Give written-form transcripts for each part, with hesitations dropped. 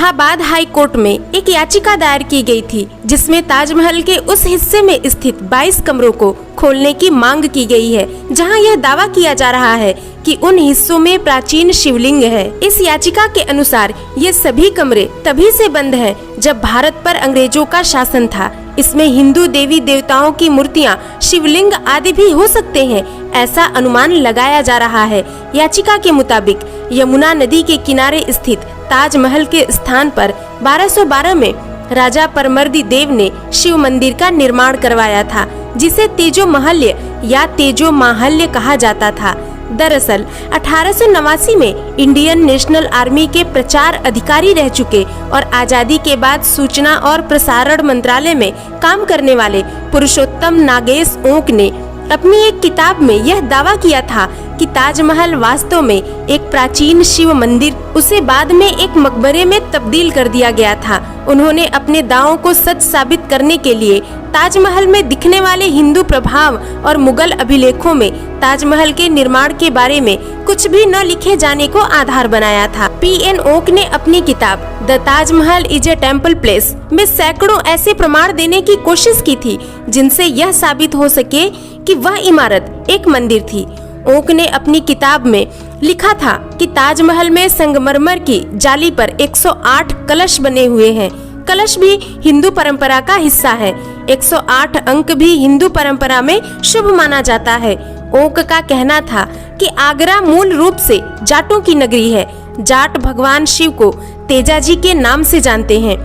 Allahabad high court में एक याचिका दायर की गई थी, जिसमें ताजमहल के उस हिस्से में स्थित 22 कमरों को खोलने की मांग की गई है, जहां यह दावा किया जा रहा है कि उन हिस्सों में प्राचीन शिवलिंग है। इस याचिका के अनुसार ये सभी कमरे तभी से बंद हैं जब भारत पर अंग्रेजों का शासन था। इसमें हिंदू देवी देवताओं की मूर्तियां, शिवलिंग आदि भी हो सकते हैं, ऐसा अनुमान लगाया जा रहा है। याचिका के मुताबिक यमुना नदी के किनारे स्थित ताजमहल के स्थान पर 1212 में राजा परमर्दी देव ने शिव मंदिर का निर्माण करवाया था, जिसे तेजो महल्य या तेजो माहल्य कहा जाता था। दरअसल 1889 में इंडियन नेशनल आर्मी के प्रचार अधिकारी रह चुके और आजादी के बाद सूचना और प्रसारण मंत्रालय में काम करने वाले पुरुषोत्तम नागेश ओक ने अपनी एक किताब में यह दावा किया था कि ताजमहल वास्तव में एक प्राचीन शिव मंदिर, उसे बाद में एक मकबरे में तब्दील कर दिया गया था। उन्होंने अपने दावों को सच साबित करने के लिए ताजमहल में दिखने वाले हिंदू प्रभाव और मुगल अभिलेखों में ताजमहल के निर्माण के बारे में कुछ भी न लिखे जाने को आधार बनाया था। P.N. ओक ने अपनी किताब the Taj Mahal is a temple place में सैकड़ों ऐसे प्रमाण देने की कोशिश की थी, जिनसे यह साबित हो सके कि वह इमारत एक मंदिर थी। ओक ने अपनी किताब में लिखा था कि ताजमहल में संगमरमर की जाली पर 108 कलश बने हुए हैं। कलश भी हिंदू परंपरा का हिस्सा है। 108 अंक भी हिंदू परंपरा में शुभ माना जाता है। ओक का कहना था कि आगरा मूल रूप से जाटों की नगरी है। जाट भगवान शिव को तेजा जी के नाम से जानते हैं।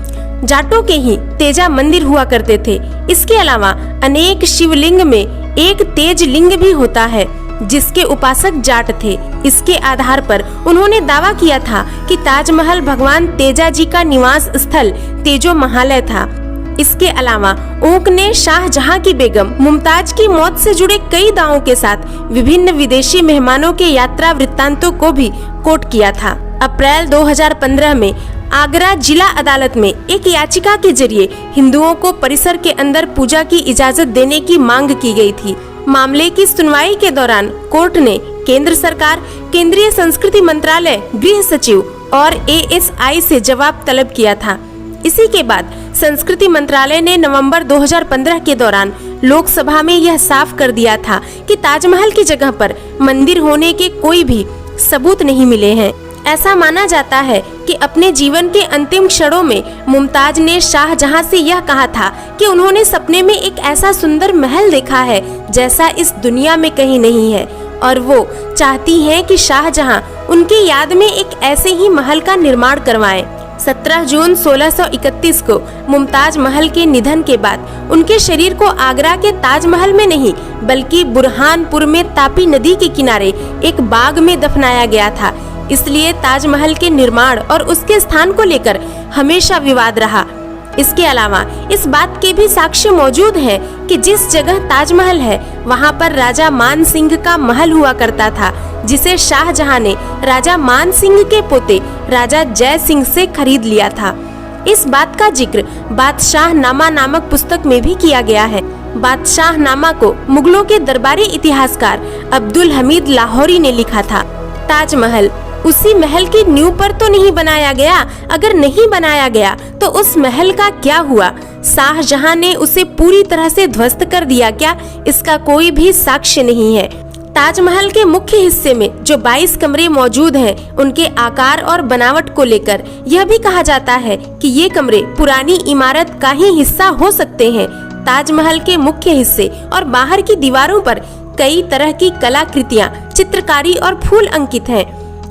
जाटों के ही तेजा मंदिर हुआ करते थे। इसके अलावा अनेक शिवलिंग में एक तेज लिंग भी होता है, जिसके उपासक जाट थे। इसके आधार पर उन्होंने दावा किया था कि ताजमहल भगवान तेजा जी का निवास स्थल तेजो महालय था। इसके अलावा ओक ने शाहजहां की बेगम मुमताज की मौत से जुड़े कई दावों के साथ विभिन्न विदेशी मेहमानों के यात्रा वृत्तांतों को भी कोट किया था। अप्रैल 2015 में आगरा जिला अदालत में एक याचिका के जरिए हिंदुओं को परिसर के अंदर पूजा की इजाजत देने की मांग की गई थी। मामले की सुनवाई के दौरान कोर्ट ने केंद्र सरकार, केंद्रीय संस्कृति मंत्रालय, गृह सचिव और ASI से जवाब तलब किया था। इसी के बाद संस्कृति मंत्रालय ने नवंबर 2015 के दौरान लोकसभा में यह साफ कर दिया था कि ताजमहल की जगह पर मंदिर होने के कोई भी सबूत नहीं मिले हैं। ऐसा माना जाता है कि अपने जीवन के अंतिम क्षणों में मुमताज ने शाहजहां से यह कहा था कि उन्होंने सपने में एक ऐसा सुंदर महल देखा है जैसा इस दुनिया में कहीं नहीं है, और वो चाहती हैं कि शाहजहां उनकी याद में एक ऐसे ही महल का निर्माण करवाएं। 17 जून 1631 को मुमताज महल के निधन के बाद उनके शरीर को आगरा के ताजमहल में नहीं बल्कि बुरहानपुर में तापी नदी के किनारे एक बाग में दफनाया गया था। इसलिए ताजमहल के निर्माण और उसके स्थान को लेकर हमेशा विवाद रहा। इसके अलावा इस बात के भी साक्ष्य मौजूद हैं कि जिस जगह ताजमहल है वहां पर राजा मान सिंह का महल हुआ करता था, जिसे शाहजहां ने राजा मान सिंह के पोते राजा जय सिंह से खरीद लिया था। इस बात का जिक्र बादशाहनामा नामक पुस्तक में भी किया गया है। बादशाहनामा को मुगलों के दरबारी इतिहासकार अब्दुल हमीद लाहौरी ने लिखा था। ताजमहल उसी महल की नींव पर तो नहीं बनाया गया। अगर नहीं बनाया गया तो उस महल का क्या हुआ? शाहजहां ने उसे पूरी तरह से ध्वस्त कर दिया क्या? इसका कोई भी साक्ष्य नहीं है। ताजमहल के मुख्य हिस्से में जो 22 कमरे मौजूद हैं, उनके आकार और बनावट को लेकर यह भी कहा जाता है कि ये कमरे पुरानी इमारत का ही हिस्सा हो सकते हैं। ताजमहल के मुख्य हिस्से और बाहर की दीवारों पर कई तरह की कलाकृतियां, चित्रकारी और फूल अंकित हैं,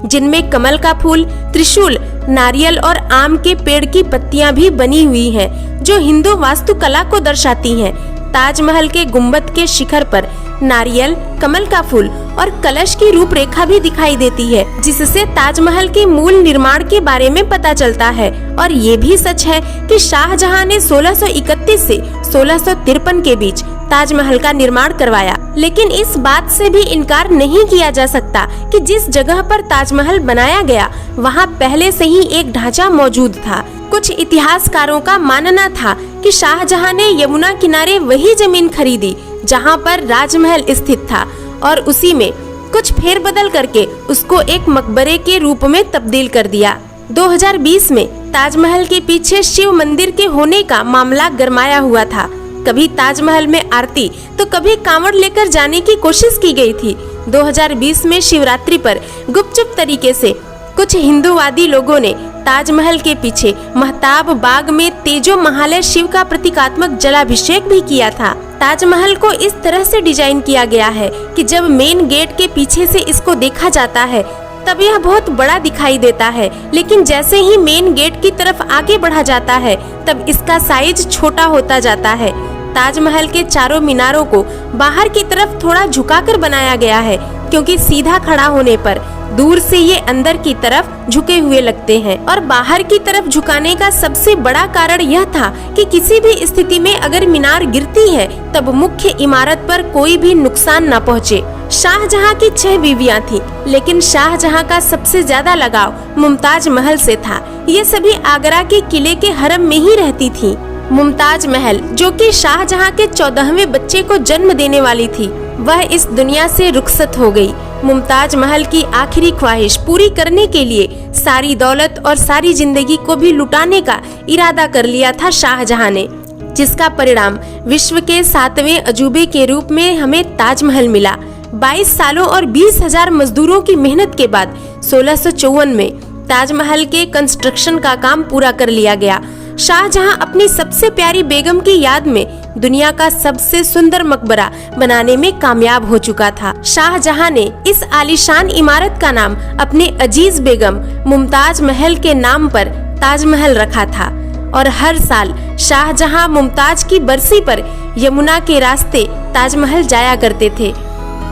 जिनमें कमल का फूल, त्रिशूल, नारियल और आम के पेड़ की पत्तियां भी बनी हुई हैं, जो हिंदू वास्तुकला को दर्शाती हैं। ताजमहल के गुंबद के शिखर पर नारियल, कमल का फूल और कलश की रूपरेखा भी दिखाई देती है, जिससे ताजमहल के मूल निर्माण के बारे में पता चलता है। और ये भी सच है कि शाहजहां ने 1631 से 1653 के बीच ताजमहल का निर्माण करवाया। लेकिन इस बात से भी इनकार नहीं किया जा सकता कि जिस जगह पर ताजमहल बनाया गया वहां पहले से ही एक ढांचा मौजूद था। कुछ इतिहासकारों का मानना था कि शाहजहां ने यमुना किनारे वही जमीन खरीदी जहां पर राजमहल स्थित था और उसी में कुछ फेरबदल करके उसको एक मकबरे के रूप में तब्दील कर दिया। 2020 में ताजमहल के पीछे शिव मंदिर के होने का मामला गरमाया हुआ था। कभी ताजमहल में आरती तो कभी कांवड़ लेकर जाने की कोशिश की गई थी। 2020 में शिवरात्रि पर गुपचुप तरीके से कुछ हिंदूवादी लोगों ने ताजमहल के पीछे महताब बाग में तेजो महालय शिव का प्रतीकात्मक जलाभिषेक भी किया था। ताजमहल को इस तरह से डिजाइन किया गया है कि जब मेन गेट के पीछे से इसको देखा जाता है तब यह बहुत बड़ा दिखाई देता है, लेकिन जैसे ही मेन गेट की तरफ आगे बढ़ा जाता है तब इसका साइज छोटा होता जाता है। ताजमहल के चारों मीनारों को बाहर की तरफ थोड़ा झुकाकर बनाया गया है, क्योंकि सीधा खड़ा होने पर दूर से ये अंदर की तरफ झुके हुए लगते हैं। और बाहर की तरफ झुकाने का सबसे बड़ा कारण यह था कि किसी भी स्थिति में अगर मीनार गिरती है तब मुख्य इमारत पर कोई भी नुकसान न पहुँचे। शाहजहां की 6 बीवियां थीं, लेकिन शाहजहां का सबसे ज्यादा लगाव मुमताज महल से था। ये सभी आगरा के किले के हरम में ही रहती थीं। मुमताज महल, जो कि शाहजहां के 14वें बच्चे को जन्म देने वाली थी, वह इस दुनिया से रुखसत हो गई। मुमताज महल की आखिरी ख्वाहिश पूरी करने के लिए सारी दौलत और सारी जिंदगी को भी लुटाने का इरादा कर लिया था शाहजहां ने, जिसका परिणाम विश्व के 7वें अजूबे के रूप में हमें ताजमहल मिला। 22 सालों और 20,000 मजदूरों की मेहनत के बाद 1654 में ताजमहल के कंस्ट्रक्शन का काम पूरा कर लिया गया। शाहजहां अपनी सबसे प्यारी बेगम की याद में दुनिया का सबसे सुंदर मकबरा बनाने में कामयाब हो चुका था। शाहजहां ने इस आलीशान इमारत का नाम अपने अजीज बेगम मुमताज महल के नाम पर ताजमहल रखा था और हर साल शाहजहां मुमताज की बरसी पर यमुना के रास्ते ताजमहल जाया करते थे।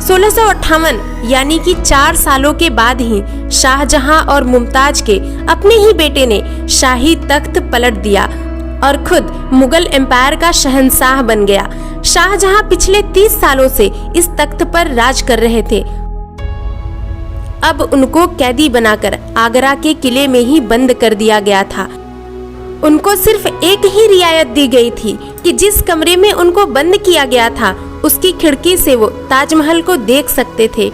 1658 यानी कि 4 सालों के बाद ही शाहजहां और मुमताज के अपने ही बेटे ने शाही तख्त पलट दिया और खुद मुगल एम्पायर का शहंशाह बन गया। शाहजहां पिछले 30 सालों से इस तख्त पर राज कर रहे थे। अब उनको कैदी बनाकर आगरा के किले में ही बंद कर दिया गया था। उनको सिर्फ एक ही रियायत दी गई थी कि जिस कमरे में उनको बंद किया गया था उसकी खिड़की से वो ताजमहल को देख सकते थे।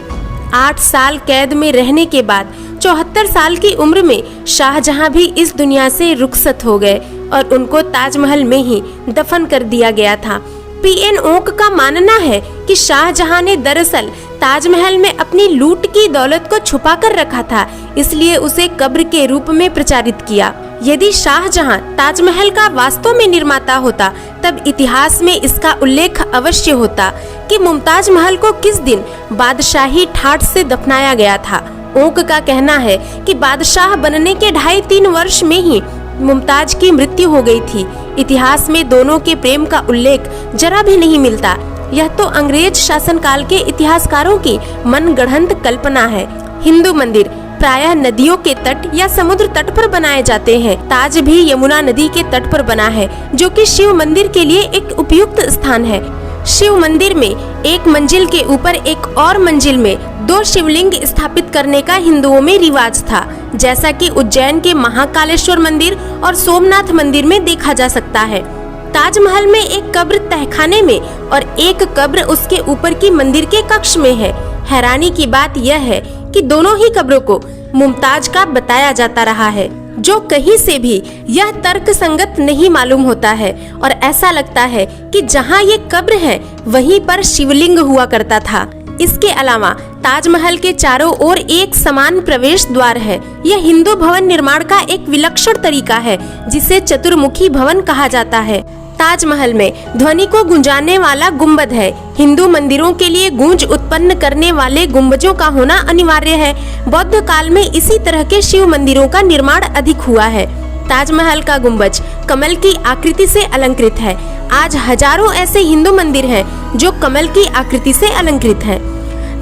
8 साल कैद में रहने के बाद 74 साल की उम्र में शाहजहां भी इस दुनिया से रुखसत हो गए और उनको ताजमहल में ही दफन कर दिया गया था। पीएन ओक का मानना है कि शाहजहां ने दरअसल ताजमहल में अपनी लूट की दौलत को छुपा कर रखा था, इसलिए उसे कब्र के रूप में प्रचारित किया। यदि शाहजहां ताजमहल का वास्तव में निर्माता होता तब इतिहास में इसका उल्लेख अवश्य होता कि मुमताज महल को किस दिन बादशाही ठाठ से दफनाया गया था। ओक का कहना है कि बादशाह बनने के 2.5-3 वर्ष में ही मुमताज की मृत्यु हो गई थी। इतिहास में दोनों के प्रेम का उल्लेख जरा भी नहीं मिलता। यह तो अंग्रेज शासनकाल के इतिहासकारों की मनगढ़ंत कल्पना है। हिंदू मंदिर प्रायः नदियों के तट या समुद्र तट पर बनाए जाते हैं। ताज भी यमुना नदी के तट पर बना है, जो कि शिव मंदिर के लिए एक उपयुक्त स्थान है। शिव मंदिर में एक मंजिल के ऊपर एक और मंजिल में 2 शिवलिंग स्थापित करने का हिंदुओं में रिवाज था, जैसा कि उज्जैन के महाकालेश्वर मंदिर और सोमनाथ मंदिर में देखा जा सकता है। ताजमहल में एक कब्र तहखाने में और एक कब्र उसके ऊपर की मंदिर के कक्ष में है। हैरानी की बात यह है कि दोनों ही कब्रों को मुमताज का बताया जाता रहा है, जो कहीं से भी यह तर्क संगत नहीं मालूम होता है और ऐसा लगता है कि जहां ये कब्र है वहीं पर शिवलिंग हुआ करता था। इसके अलावा ताजमहल के चारों ओर एक समान प्रवेश द्वार है। यह हिंदू भवन निर्माण का एक विलक्षण तरीका है, जिसे चतुर्मुखी भवन कहा जाता है। ताजमहल में ध्वनि को गुंजाने वाला गुंबद है। हिंदू मंदिरों के लिए गूंज उत्पन्न करने वाले गुंबजों का होना अनिवार्य है। बौद्ध काल में इसी तरह के शिव मंदिरों का निर्माण अधिक हुआ है। ताजमहल का गुंबज कमल की आकृति से अलंकृत है। आज हजारों ऐसे हिंदू मंदिर हैं जो कमल की आकृति से अलंकृत हैं।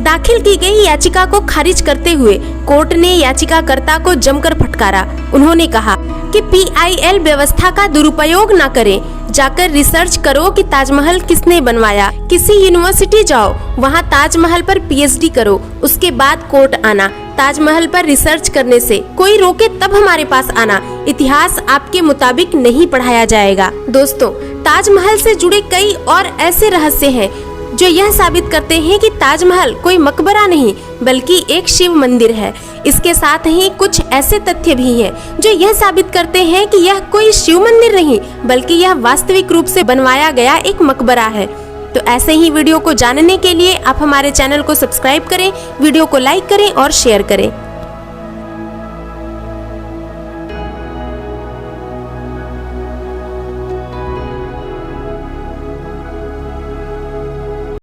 दाखिल की गई याचिका को खारिज करते हुए कोर्ट ने याचिकाकर्ता को जमकर फटकारा। उन्होंने कहा कि PIL व्यवस्था का दुरुपयोग न करें, जाकर रिसर्च करो कि ताजमहल किसने बनवाया। किसी यूनिवर्सिटी जाओ, वहां ताजमहल पर PhD करो, उसके बाद कोर्ट आना। ताजमहल पर रिसर्च करने से कोई रोके तब हमारे पास आना। इतिहास आपके मुताबिक नहीं पढ़ाया जाएगा। दोस्तों, ताजमहल से जुड़े कई और ऐसे रहस्य हैं जो यह साबित करते हैं कि ताजमहल कोई मकबरा नहीं बल्कि एक शिव मंदिर है। इसके साथ ही कुछ ऐसे तथ्य भी हैं जो यह साबित करते हैं कि यह कोई शिव मंदिर नहीं बल्कि यह वास्तविक रूप से बनवाया गया एक मकबरा है। तो ऐसे ही वीडियो को जानने के लिए आप हमारे चैनल को सब्सक्राइब करें, वीडियो को लाइक करें और शेयर करें।